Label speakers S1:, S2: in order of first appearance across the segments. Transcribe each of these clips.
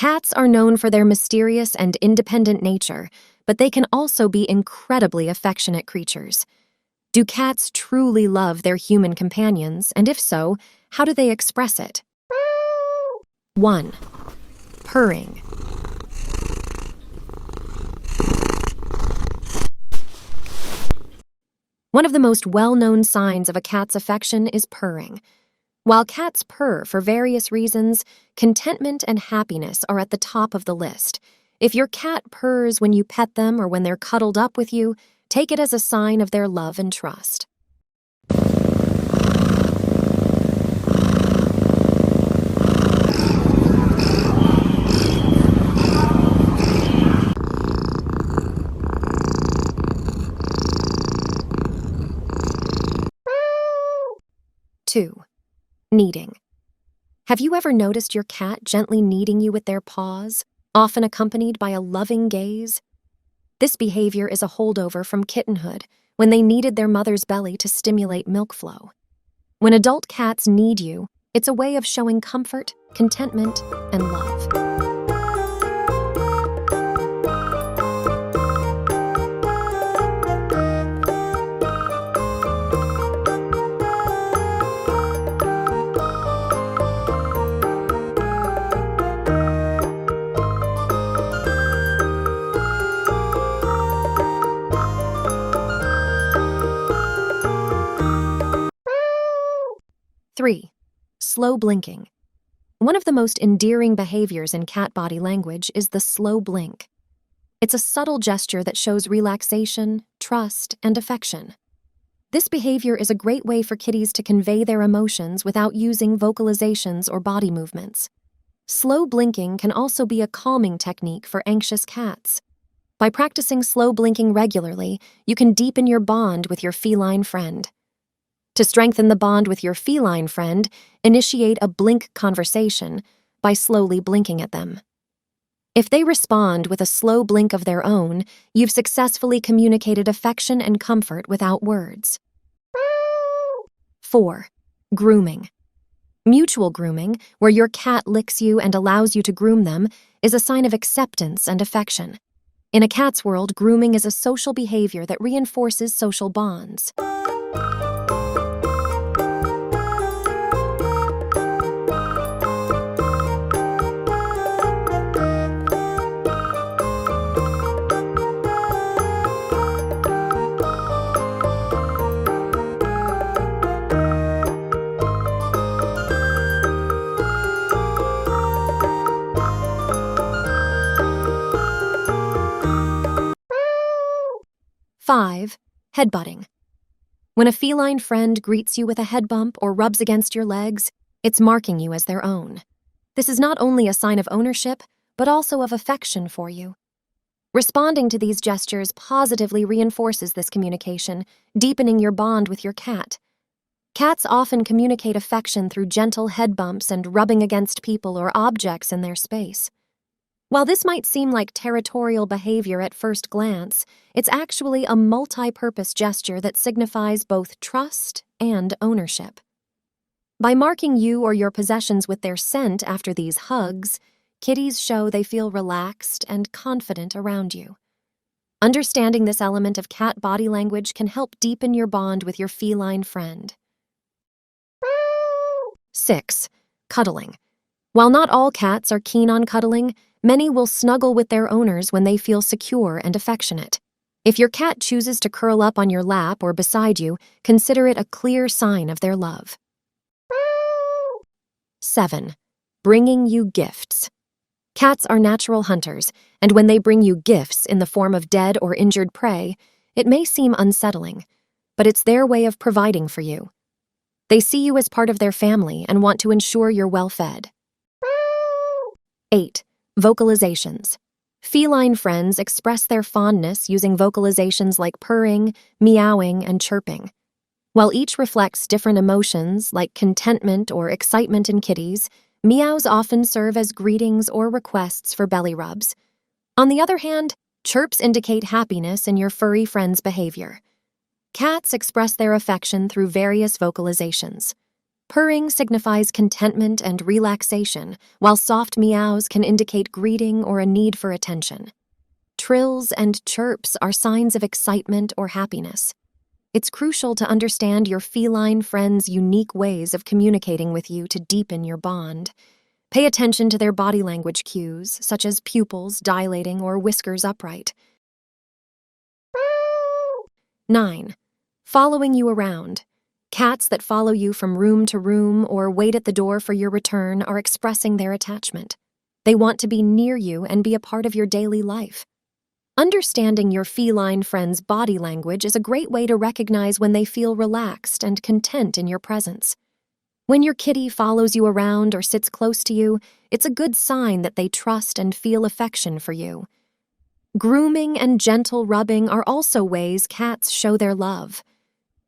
S1: Cats are known for their mysterious and independent nature, but they can also be incredibly affectionate creatures. Do cats truly love their human companions, and if so, how do they express it? 1. Purring. One of the most well-known signs of a cat's affection is purring. While cats purr for various reasons, contentment and happiness are at the top of the list. If your cat purrs when you pet them or when they're cuddled up with you, take it as a sign of their love and trust. 2. Kneading. Have you ever noticed your cat gently kneading you with their paws, often accompanied by a loving gaze? This behavior is a holdover from kittenhood, when they kneaded their mother's belly to stimulate milk flow. When adult cats knead you, it's a way of showing comfort, contentment, and love. 3. Slow blinking. One of the most endearing behaviors in cat body language is the slow blink. It's a subtle gesture that shows relaxation, trust, and affection. This behavior is a great way for kitties to convey their emotions without using vocalizations or body movements. Slow blinking can also be a calming technique for anxious cats. By practicing slow blinking regularly, you can deepen your bond with your feline friend. To strengthen the bond with your feline friend, initiate a blink conversation by slowly blinking at them. If they respond with a slow blink of their own, you've successfully communicated affection and comfort without words. 4. Grooming. Mutual grooming, where your cat licks you and allows you to groom them, is a sign of acceptance and affection. In a cat's world, grooming is a social behavior that reinforces social bonds. 5. Headbutting. When a feline friend greets you with a head bump or rubs against your legs, it's marking you as their own. This is not only a sign of ownership, but also of affection for you. Responding to these gestures positively reinforces this communication, deepening your bond with your cat. Cats often communicate affection through gentle head bumps and rubbing against people or objects in their space. While this might seem like territorial behavior at first glance, it's actually a multi-purpose gesture that signifies both trust and ownership. By marking you or your possessions with their scent after these hugs, kitties show they feel relaxed and confident around you. Understanding this element of cat body language can help deepen your bond with your feline friend. 6. Cuddling. While not all cats are keen on cuddling, many will snuggle with their owners when they feel secure and affectionate. If your cat chooses to curl up on your lap or beside you, consider it a clear sign of their love. 7. Bringing you gifts. Cats are natural hunters, and when they bring you gifts in the form of dead or injured prey, it may seem unsettling, but it's their way of providing for you. They see you as part of their family and want to ensure you're well fed. 8. Vocalizations. Feline friends express their fondness using vocalizations like purring, meowing, and chirping. While each reflects different emotions like contentment or excitement in kitties, meows often serve as greetings or requests for belly rubs. On the other hand, chirps indicate happiness in your furry friend's behavior. Cats express their affection through various vocalizations. Purring signifies contentment and relaxation, while soft meows can indicate greeting or a need for attention. Trills and chirps are signs of excitement or happiness. It's crucial to understand your feline friend's unique ways of communicating with you to deepen your bond. Pay attention to their body language cues, such as pupils dilating or whiskers upright. 9. Following you around. Cats that follow you from room to room or wait at the door for your return are expressing their attachment. They want to be near you and be a part of your daily life. Understanding your feline friend's body language is a great way to recognize when they feel relaxed and content in your presence. When your kitty follows you around or sits close to you, it's a good sign that they trust and feel affection for you. Grooming and gentle rubbing are also ways cats show their love.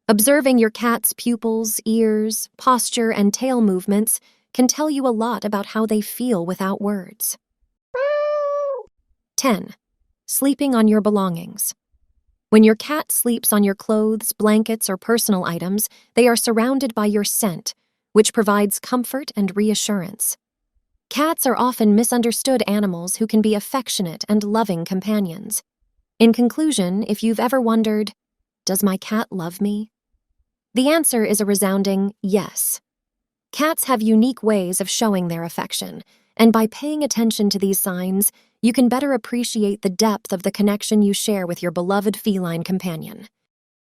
S1: Observing your cat's pupils, ears, posture, and tail movements can tell you a lot about how they feel without words. 10. Sleeping on your belongings. When your cat sleeps on your clothes, blankets, or personal items, they are surrounded by your scent, which provides comfort and reassurance. Cats are often misunderstood animals who can be affectionate and loving companions. In conclusion, if you've ever wondered, does my cat love me? The answer is a resounding yes. Cats have unique ways of showing their affection, and by paying attention to these signs, you can better appreciate the depth of the connection you share with your beloved feline companion.